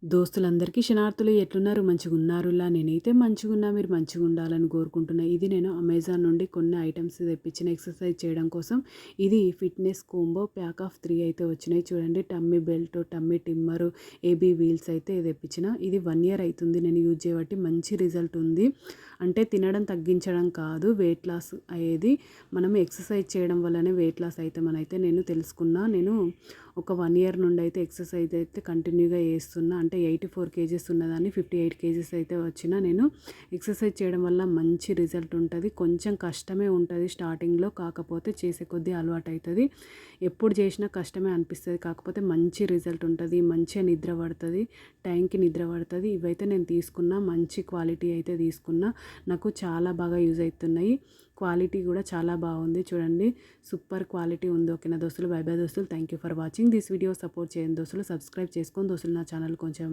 దోస్తులందరికీ శనార్థులు ఎట్లున్నారు? మంచిగున్నారులా? నేనైతే మంచిగున్నా. మీరు మంచిగుండాలని కోరుకుంటున్నా. ఇది నేను అమెజాన్ నుండి కొన్ని ఐటమ్స్ తెప్పించిన ఎక్సర్సైజ్ చేయడం కోసం. ఇది ఫిట్నెస్ కోంబో ప్యాక్ ఆఫ్ 3 అయితే వచ్చినాయి. చూడండి, tummy belt, tummy trimmer, AB wheels అయితే తెప్పించిన. ఇది 1 ఇయర్ అవుతుంది నేను యూజ్ చేయబట్టి. మంచి రిజల్ట్ ఉంది. అంటే తినడం తగ్గించడం కాదు, వెయిట్ లాస్ అయ్యేది. మనం ఎక్సర్సైజ్ చేయడం వల్లనే వెయిట్ లాస్ అవుతామనైతే నేను తెలుసుకున్నా. నేను ఒక 1 ఇయర్ నుండి అయితే ఎక్సర్సైజ్ అయితే కంటిన్యూగా చేస్తున్నా. అంటే 84 కేజెస్ ఉన్నదాన్ని 58 కేజెస్ అయితే వచ్చిన. నేను ఎక్సర్సైజ్ చేయడం వల్ల మంచి రిజల్ట్ ఉంటుంది. కొంచెం కష్టమే ఉంటుంది స్టార్టింగ్లో, కాకపోతే చేసే కొద్దీ అలవాటు అవుతుంది. ఎప్పుడు చేసినా కష్టమే అనిపిస్తుంది, కాకపోతే మంచి రిజల్ట్ ఉంటుంది. మంచిగా నిద్ర పడుతుంది, టైంకి నిద్ర పడుతుంది. ఇవైతే నేను తీసుకున్నా, మంచి క్వాలిటీ అయితే తీసుకున్నా. నాకు చాలా బాగా యూజ్ అవుతున్నాయి. క్వాలిటీ కూడా చాలా బాగుంది. చూడండి, సూపర్ క్వాలిటీ ఉంది. ఓకేనా దోస్తులు? బై బై దోస్తులు. Thank you for watching this video. Support చేయండి దోస్తులు, సబ్స్క్రైబ్ చేసుకొని దోస్తులు నా ఛానల్ కొంచెం